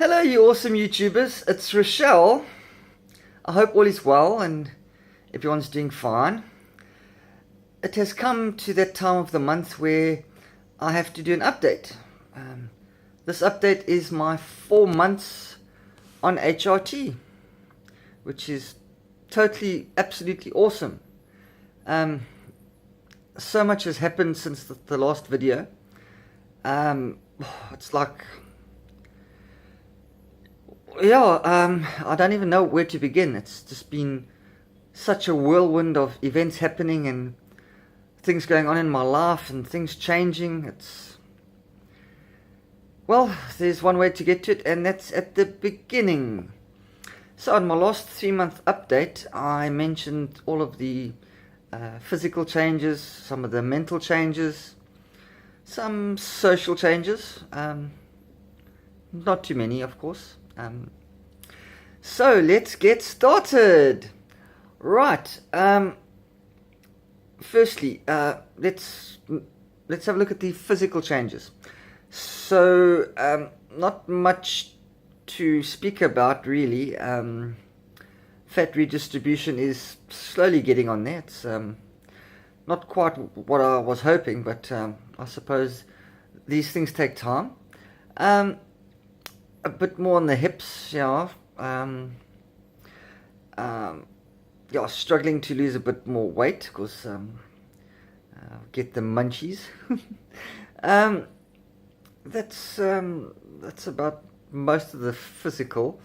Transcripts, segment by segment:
Hello, you awesome YouTubers. It's Rochelle. I hope all is well and everyone's doing fine. It has come to that time of the month where I have to do an update. This update is my 4 months on HRT, which is totally, absolutely awesome. So much has happened since the last video. It's like... I don't even know where to begin. It's just been such a whirlwind of events happening and things going on in my life and things changing. Well, there's one way to get to it, and that's at the beginning. So on my last 3-month update, I mentioned all of the physical changes, some of the mental changes, some social changes, not too many, of course. So let's get started. Right. Firstly, let's have a look at the physical changes. So not much to speak about really. Fat redistribution is slowly getting on there. It's not quite what I was hoping, but I suppose these things take time. A bit more on the hips, struggling to lose a bit more weight because get the munchies. That's about most of the physical.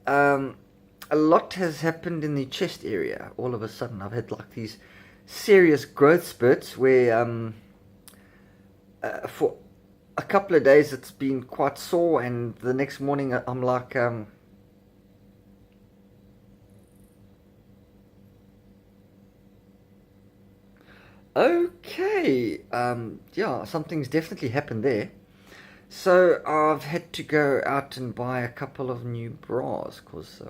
A lot has happened in the chest area. All of a sudden, I've had like these serious growth spurts where for a couple of days it's been quite sore, and the next morning I'm like okay, something's definitely happened there. So I've had to go out and buy a couple of new bras because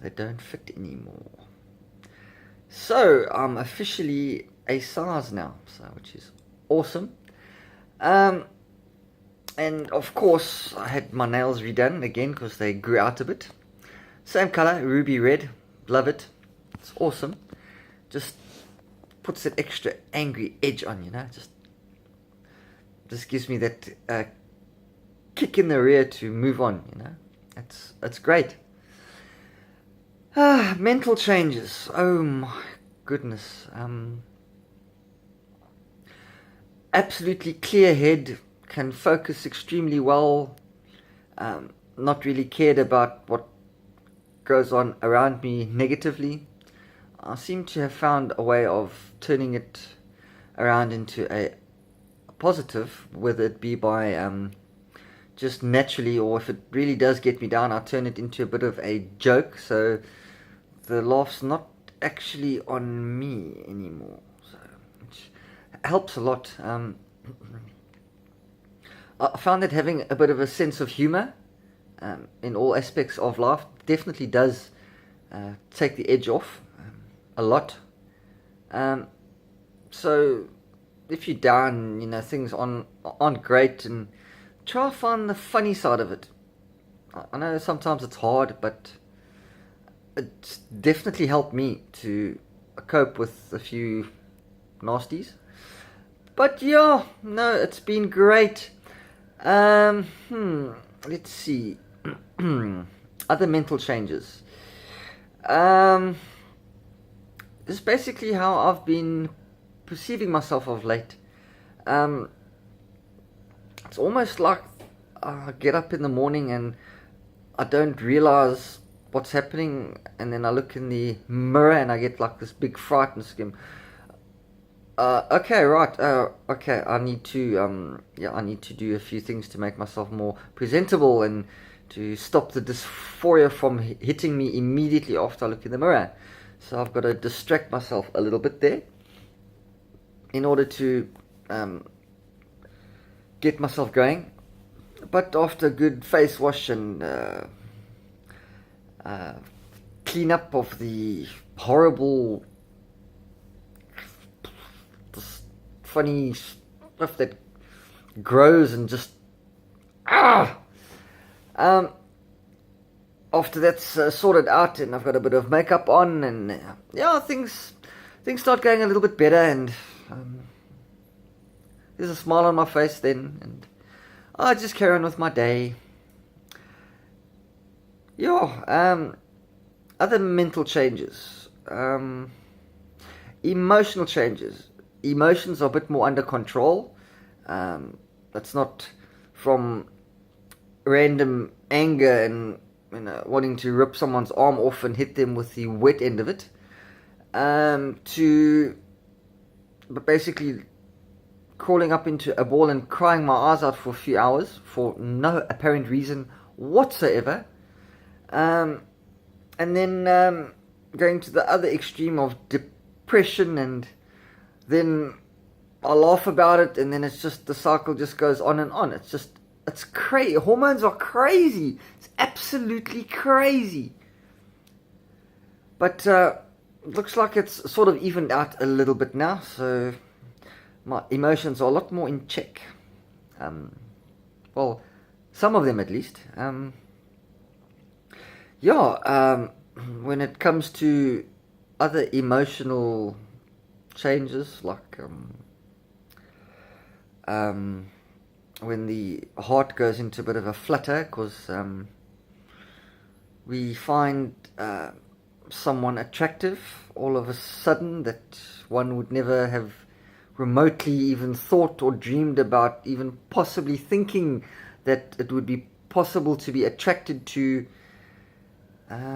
they don't fit anymore. So I'm officially a size now, which is awesome. And of course I had my nails redone again because they grew out a bit. Same color, ruby red, love it. It's awesome. Just puts that extra angry edge on, just gives me that kick in the rear to move on, That's great. Mental changes. Oh my goodness. Absolutely clear head, can focus extremely well, not really cared about what goes on around me negatively. I seem to have found a way of turning it around into a positive, whether it be by just naturally, or if it really does get me down, I turn it into a bit of a joke, so the laugh's not actually on me anymore. Which helps a lot. I found that having a bit of a sense of humor in all aspects of life definitely does take the edge off a lot. So if you're down, things aren't great, and try to find the funny side of it. I know sometimes it's hard, but it's definitely helped me to cope with a few nasties. But it's been great. Let's see. Other mental changes. This is basically how I've been perceiving myself of late. It's almost like I get up in the morning and I don't realize what's happening, and then I look in the mirror and I get like this big fright and skim. Okay, right. Okay, I need to do a few things to make myself more presentable and to stop the dysphoria from hitting me immediately after I look in the mirror. So I've got to distract myself a little bit there in order to get myself going. But after a good face wash and clean up of the horrible, funny stuff that grows and just After that's sorted out and I've got a bit of makeup on, and yeah, things start going a little bit better, and there's a smile on my face then, and I just carry on with my day. Yeah, other mental changes, emotional changes. Emotions are a bit more under control. That's not from random anger and wanting to rip someone's arm off and hit them with the wet end of it, to basically crawling up into a ball and crying my eyes out for a few hours for no apparent reason whatsoever, and then going to the other extreme of depression, and then I laugh about it, and then it's just the cycle just goes on and on. It's crazy. Hormones are crazy. It's absolutely crazy. But looks like it's sort of evened out a little bit now, so my emotions are a lot more in check. Well, some of them at least. When it comes to other emotional changes, like when the heart goes into a bit of a flutter because we find someone attractive all of a sudden that one would never have remotely even thought or dreamed about, even possibly thinking that it would be possible to be attracted to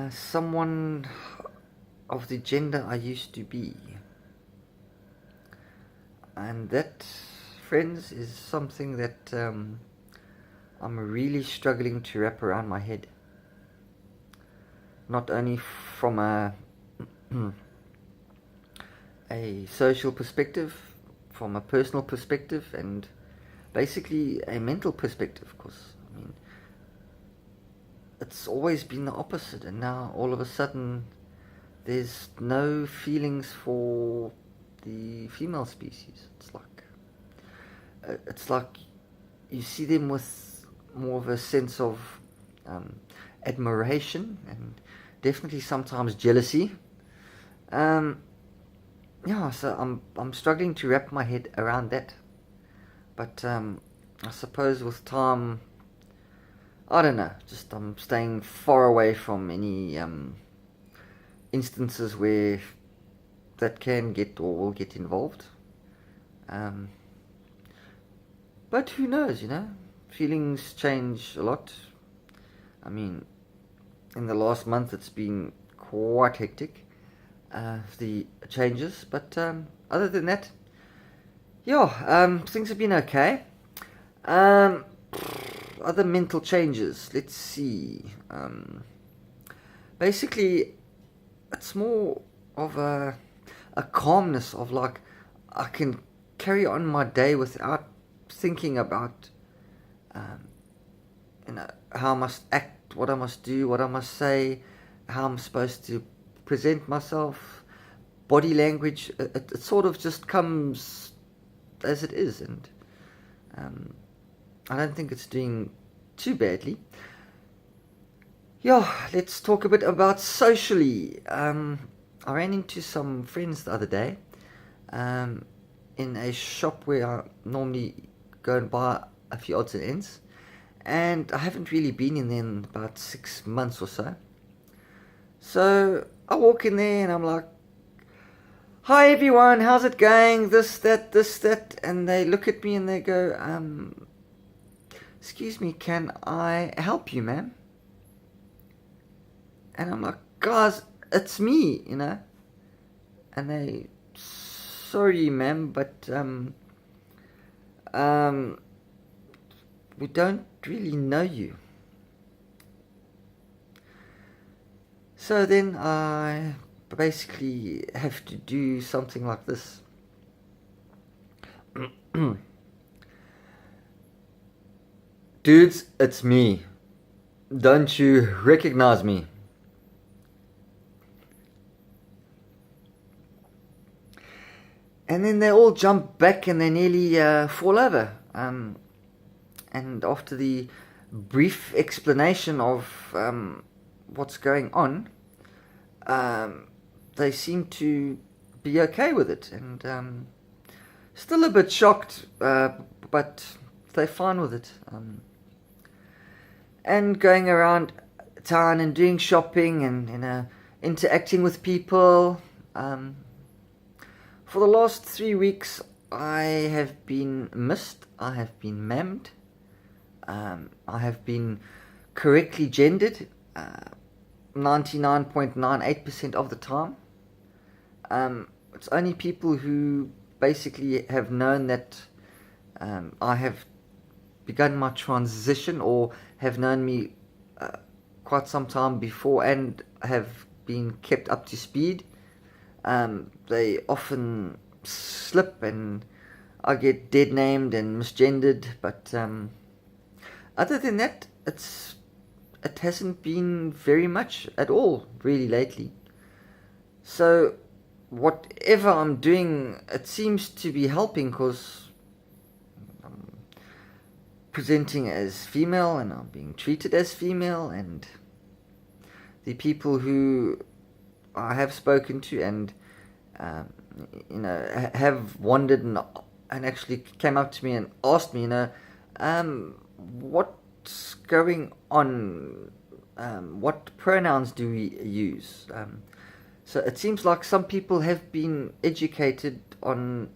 someone of the gender I used to be. And that, friends, is something that I'm really struggling to wrap around my head. Not only from a social perspective, from a personal perspective, and basically a mental perspective, because I mean, it's always been the opposite, and now all of a sudden there's no feelings for the female species. It's like you see them with more of a sense of admiration and definitely sometimes jealousy. So I'm struggling to wrap my head around that. But I suppose with time, I don't know. Just I'm staying far away from any instances where that can get or will get involved. But who knows, feelings change a lot. I mean, in the last month it's been quite hectic, the changes. But other than that, things have been okay. Other mental changes, let's see. Basically, it's more of a calmness of like, I can carry on my day without thinking about how I must act, what I must do, what I must say, how I'm supposed to present myself, body language. It sort of just comes as it is, and I don't think it's doing too badly. Let's talk a bit about socially. I ran into some friends the other day in a shop where I normally go and buy a few odds and ends, and I haven't really been in there in about 6 months or so. So I walk in there and I'm like, "Hi everyone, how's it going? This, that," and they look at me and they go, "Excuse me, can I help you, ma'am?" And I'm like, "Guys, it's me, And they, "Sorry, ma'am, but we don't really know you." So then I basically have to do something like this. "Dudes, it's me. Don't you recognize me?" And then they all jump back and they nearly fall over. And after the brief explanation of what's going on, they seem to be okay with it, and still a bit shocked, but they're fine with it. And going around town and doing shopping and interacting with people. For the last 3 weeks, I have been missed. I have been mammed. I have been correctly gendered 99.98% of the time. It's only people who basically have known that I have begun my transition, or have known me quite some time before and have been kept up to speed. They often slip and I get dead named and misgendered, but other than that, it hasn't been very much at all really lately. So whatever I'm doing, it seems to be helping, because I'm presenting as female and I'm being treated as female, and the people who I have spoken to and have wondered and actually came up to me and asked me, what's going on? What pronouns do we use? So it seems like some people have been educated on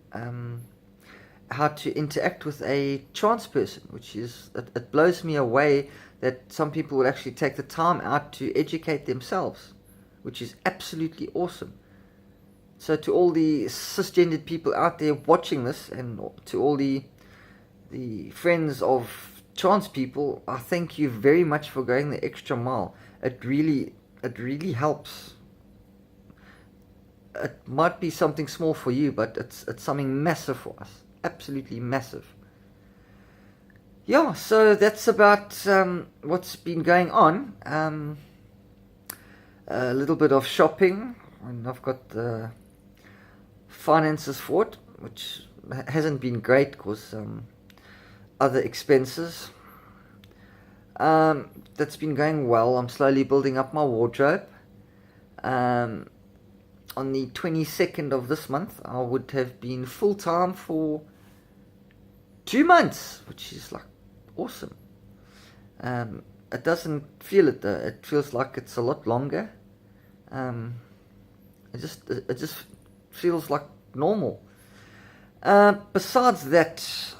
how to interact with a trans person, which is, it blows me away that some people would actually take the time out to educate themselves, which is absolutely awesome. So to all the cisgendered people out there watching this, and to all the friends of trans people, I thank you very much for going the extra mile. It really helps. It might be something small for you, but it's something massive for us. Absolutely massive. Yeah, so that's about what's been going on. A little bit of shopping, and I've got the finances for it, which hasn't been great because other expenses. That's been going well. I'm slowly building up my wardrobe. On the 22nd of this month, I would have been full-time for 2 months, which is like awesome. It doesn't feel it though. It feels like it's a lot longer. It just feels like normal. Besides that,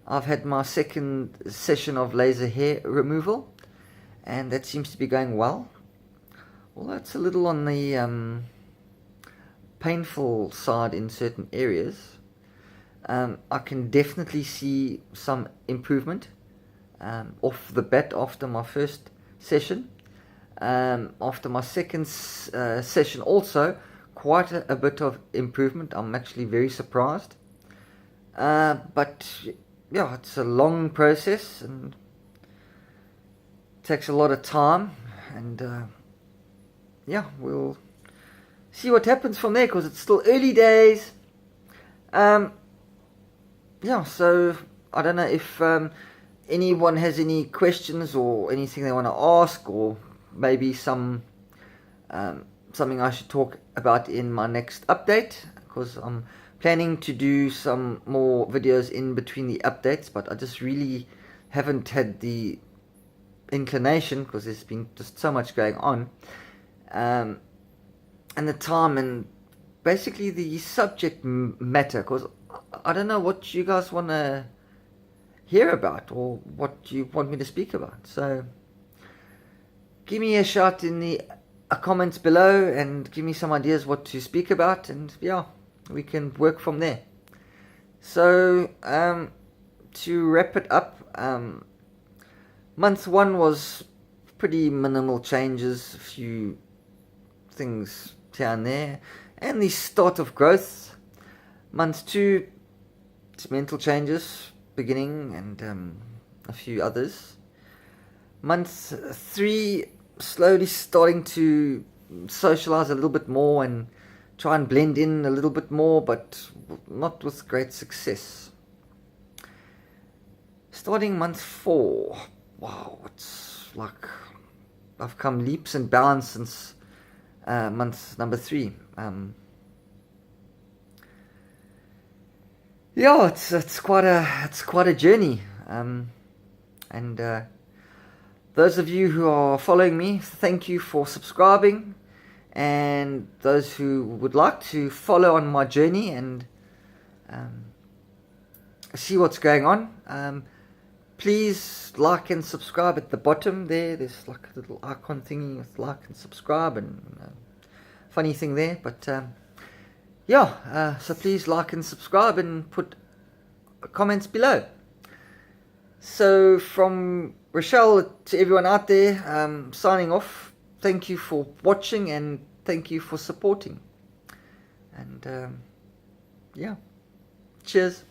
I've had my second session of laser hair removal, and that seems to be going well. Although it's a little on the painful side in certain areas. I can definitely see some improvement off the bat after my first session. After my second session also, quite a bit of improvement. I'm actually very surprised. But yeah, it's a long process and takes a lot of time, and yeah, we'll see what happens from there, because it's still early days. Yeah, so I don't know if anyone has any questions or anything they want to ask, or maybe something I should talk about in my next update, because I'm planning to do some more videos in between the updates, but I just really haven't had the inclination, because there's been just so much going on, and the time, and basically the subject matter, because I don't know what you guys want to hear about or what you want me to speak about. So give me a shout in the comments below and give me some ideas what to speak about, and yeah, we can work from there. So to wrap it up, month 1 was pretty minimal changes, a few things here and there, and the start of growth. Month 2, it's mental changes beginning, and a few others. Month 3, slowly starting to socialize a little bit more and try and blend in a little bit more, but not with great success. starting month 4. Wow, it's like I've come leaps and bounds since month number 3. Yeah, it's quite a journey. And those of you who are following me, thank you for subscribing. And those who would like to follow on my journey and see what's going on, please like and subscribe at the bottom there. There's like a little icon thingy with like and subscribe, and funny thing there. But so please like and subscribe and put comments below. So from Rochelle to everyone out there, signing off. Thank you for watching and thank you for supporting. And cheers.